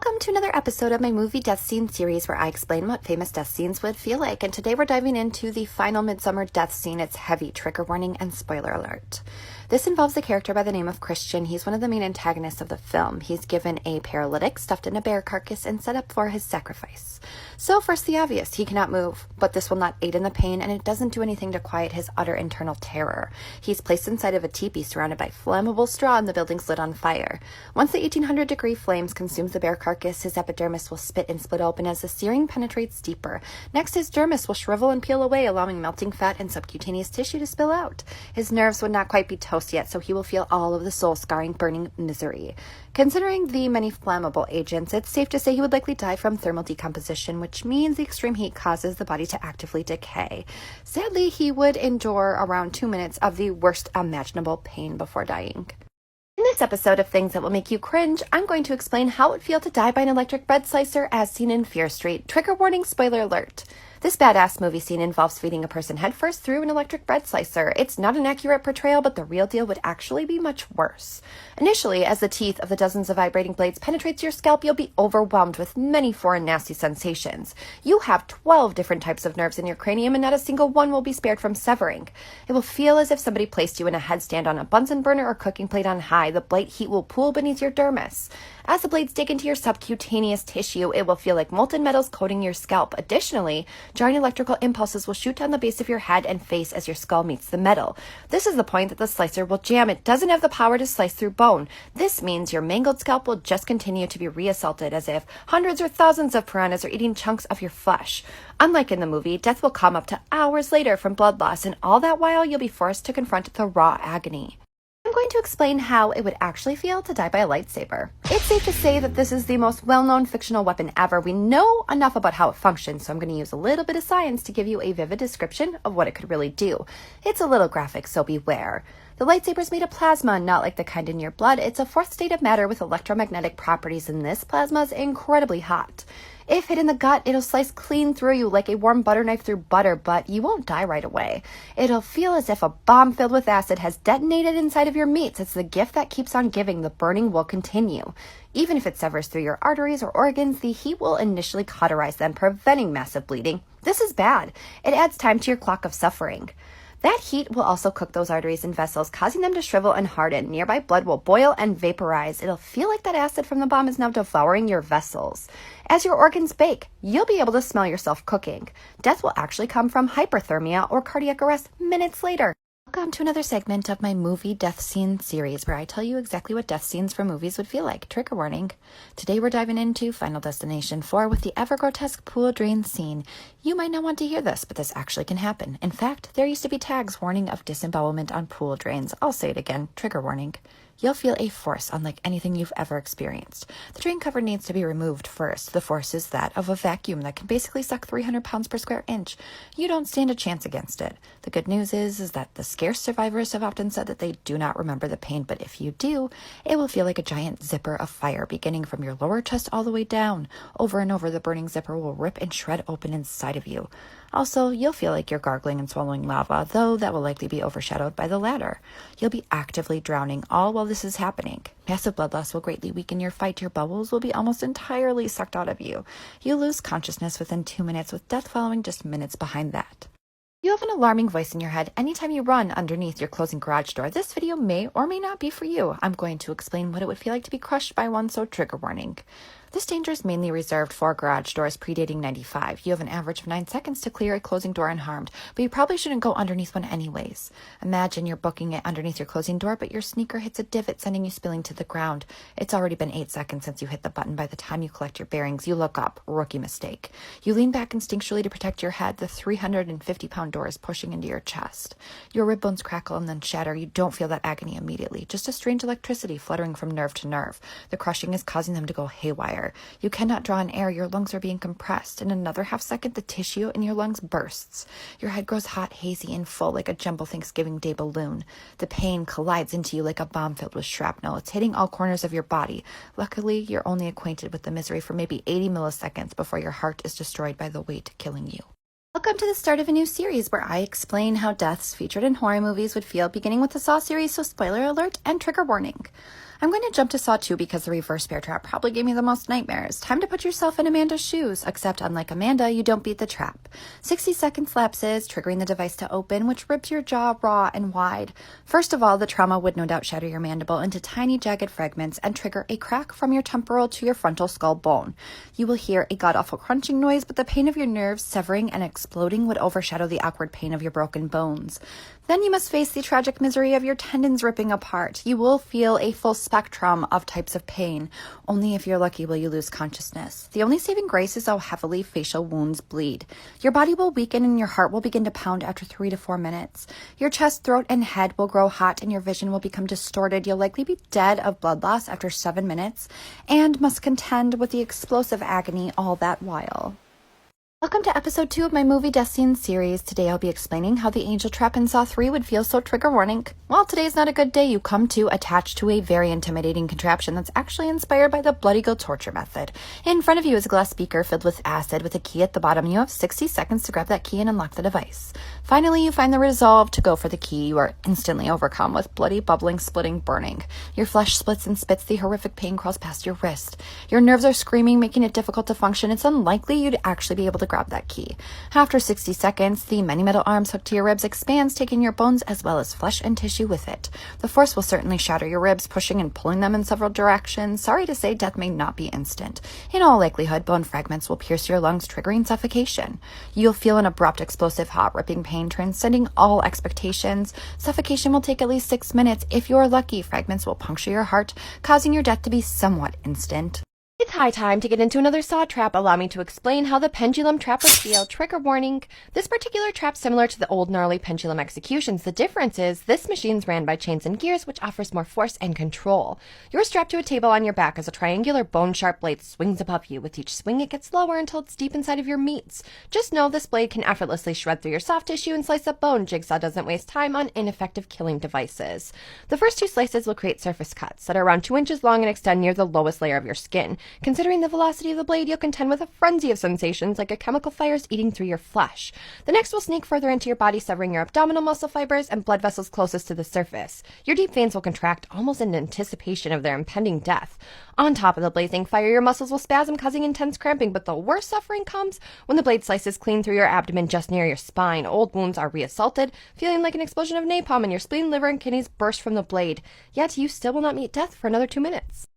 Welcome to another episode of my movie death scene series where I explain what famous death scenes would feel like. And today we're diving into the final Midsommar death scene. It's heavy, trigger warning, and spoiler alert. This involves a character by the name of Christian. He's one of the main antagonists of the film. He's given a paralytic stuffed in a bear carcass and set up for his sacrifice. So first the obvious, he cannot move, but this will not aid in the pain, and it doesn't do anything to quiet his utter internal terror. He's placed inside of a teepee surrounded by flammable straw and the building's lit on fire. Once the 1800-degree flames consumes the bear carcass, his epidermis will spit and split open as the searing penetrates deeper. Next, his dermis will shrivel and peel away, allowing melting fat and subcutaneous tissue to spill out. His nerves would not quite be toast yet, so he will feel all of the soul-scarring, burning misery. Considering the many flammable agents, it's safe to say he would likely die from thermal decomposition, which means the extreme heat causes the body to actively decay. Sadly, he would endure around 2 minutes of the worst imaginable pain before dying. In this episode of Things That Will Make You Cringe, I'm going to explain how it would feel to die by an electric bread slicer as seen in Fear Street. Trigger warning, spoiler alert. This badass movie scene involves feeding a person headfirst through an electric bread slicer. It's not an accurate portrayal, but the real deal would actually be much worse. Initially, as the teeth of the dozens of vibrating blades penetrates your scalp, you'll be overwhelmed with many foreign nasty sensations. You have 12 different types of nerves in your cranium, and not a single one will be spared from severing. It will feel as if somebody placed you in a headstand on a Bunsen burner or cooking plate on high. The bright heat will pool beneath your dermis. As the blades dig into your subcutaneous tissue, it will feel like molten metals coating your scalp. Additionally, jarring electrical impulses will shoot down the base of your head and face as your skull meets the metal. This is the point that the slicer will jam. It doesn't have the power to slice through bone. This means your mangled scalp will just continue to be reassaulted as if hundreds or thousands of piranhas are eating chunks of your flesh. Unlike in the movie, death will come up to hours later from blood loss, and all that while you'll be forced to confront the raw agony. I'm going to explain how it would actually feel to die by a lightsaber. It's safe to say that this is the most well-known fictional weapon ever. We know enough about how it functions, so I'm going to use a little bit of science to give you a vivid description of what it could really do. It's a little graphic, so beware. The lightsaber is made of plasma, not like the kind in your blood. It's a fourth state of matter with electromagnetic properties, and this plasma is incredibly hot. If hit in the gut, it'll slice clean through you like a warm butter knife through butter, but you won't die right away. It'll feel as if a bomb filled with acid has detonated inside of your meats. It's the gift that keeps on giving. The burning will continue. Even if it severs through your arteries or organs, the heat will initially cauterize them, preventing massive bleeding. This is bad. It adds time to your clock of suffering. That heat will also cook those arteries and vessels, causing them to shrivel and harden. Nearby blood will boil and vaporize. It'll feel like that acid from the bomb is now devouring your vessels. As your organs bake, you'll be able to smell yourself cooking. Death will actually come from hyperthermia or cardiac arrest minutes later. Welcome to another segment of my movie death scene series where I tell you exactly what death scenes from movies would feel like. Trigger warning. Today we're diving into Final Destination 4 with the ever-grotesque pool drain scene. You might not want to hear this, but this actually can happen. In fact, there used to be tags warning of disembowelment on pool drains. I'll say it again. Trigger warning. You'll feel a force unlike anything you've ever experienced. The drain cover needs to be removed first. The force is that of a vacuum that can basically suck 300 pounds per square inch. You don't stand a chance against it. The good news is that the scarce survivors have often said that they do not remember the pain, but if you do, it will feel like a giant zipper of fire beginning from your lower chest all the way down. Over and over, the burning zipper will rip and shred open inside of you. Also, you'll feel like you're gargling and swallowing lava, though that will likely be overshadowed by the latter. You'll be actively drowning all while this is happening. Massive blood loss will greatly weaken your fight. Your bubbles will be almost entirely sucked out of you. You lose consciousness within 2 minutes, with death following just minutes behind that. You have an alarming voice in your head anytime you run underneath your closing garage door. This video may or may not be for you. I'm going to explain what it would feel like to be crushed by one, so trigger warning. This danger is mainly reserved for garage doors predating 95. You have an average of 9 seconds to clear a closing door unharmed, but you probably shouldn't go underneath one anyways. Imagine you're booking it underneath your closing door, but your sneaker hits a divot, sending you spilling to the ground. It's already been 8 seconds since you hit the button. By the time you collect your bearings, you look up. Rookie mistake. You lean back instinctually to protect your head. The 350-pound door is pushing into your chest. Your rib bones crackle and then shatter. You don't feel that agony immediately, just a strange electricity fluttering from nerve to nerve. The crushing is causing them to go haywire. You cannot draw in air. Your lungs are being compressed. In another half second, the tissue in your lungs bursts. Your head grows hot, hazy, and full like a jumbo Thanksgiving Day balloon. The pain collides into you like a bomb filled with shrapnel. It's hitting all corners of your body. Luckily, you're only acquainted with the misery for maybe 80 milliseconds before your heart is destroyed by the weight killing you. Welcome to the start of a new series where I explain how deaths featured in horror movies would feel, beginning with the Saw series, so spoiler alert and trigger warning. I'm going to jump to Saw 2 because the reverse bear trap probably gave me the most nightmares. Time to put yourself in Amanda's shoes, except unlike Amanda, you don't beat the trap. 60 seconds lapses, triggering the device to open, which rips your jaw raw and wide. First of all, the trauma would no doubt shatter your mandible into tiny jagged fragments and trigger a crack from your temporal to your frontal skull bone. You will hear a god-awful crunching noise, but the pain of your nerves severing and exploding would overshadow the awkward pain of your broken bones. Then you must face the tragic misery of your tendons ripping apart. You will feel a full spectrum of types of pain. Only if you're lucky will you lose consciousness. The only saving grace is how heavily facial wounds bleed. Your body will weaken and your heart will begin to pound after 3 to 4 minutes. Your chest, throat, and head will grow hot and your vision will become distorted. You'll likely be dead of blood loss after 7 minutes and must contend with the explosive agony all that while. Welcome to episode 2 of my movie death scene series. Today I'll be explaining how the angel trap in Saw 3 would feel, so trigger warning. Well, today's not a good day. You come to attached to a very intimidating contraption that's actually inspired by the bloody go torture method. In front of you is a glass beaker filled with acid with a key at the bottom. You have 60 seconds to grab that key and unlock the device. Finally, you find the resolve to go for the key. You are instantly overcome with bloody, bubbling, splitting, burning. Your flesh splits and spits. The horrific pain crawls past your wrist. Your nerves are screaming, making it difficult to function. It's unlikely you'd actually be able to grab that key. After 60 seconds, the many metal arms hooked to your ribs expands, taking your bones as well as flesh and tissue with it. The force will certainly shatter your ribs, pushing and pulling them in several directions. Sorry to say, death may not be instant. In all likelihood, bone fragments will pierce your lungs, triggering suffocation. You'll feel an abrupt, explosive, hot, ripping pain, transcending all expectations. Suffocation will take at least 6 minutes. If you're lucky, fragments will puncture your heart, causing your death to be somewhat instant. It's high time to get into another Saw trap. Allow me to explain how the pendulum trap would feel. Trigger warning. This particular trap's similar to the old gnarly pendulum executions. The difference is this machine's ran by chains and gears, which offers more force and control. You're strapped to a table on your back as a triangular bone-sharp blade swings above you. With each swing, it gets lower until it's deep inside of your meats. Just know this blade can effortlessly shred through your soft tissue and slice up bone. Jigsaw doesn't waste time on ineffective killing devices. The first 2 slices will create surface cuts that are around 2 inches long and extend near the lowest layer of your skin. Considering the velocity of the blade, you'll contend with a frenzy of sensations like a chemical fire's eating through your flesh. The next will sneak further into your body, severing your abdominal muscle fibers and blood vessels closest to the surface. Your deep veins will contract almost in anticipation of their impending death. On top of the blazing fire, your muscles will spasm, causing intense cramping, but the worst suffering comes when the blade slices clean through your abdomen just near your spine. Old wounds are reassaulted, feeling like an explosion of napalm, and your spleen, liver, and kidneys burst from the blade. Yet you still will not meet death for another 2 minutes.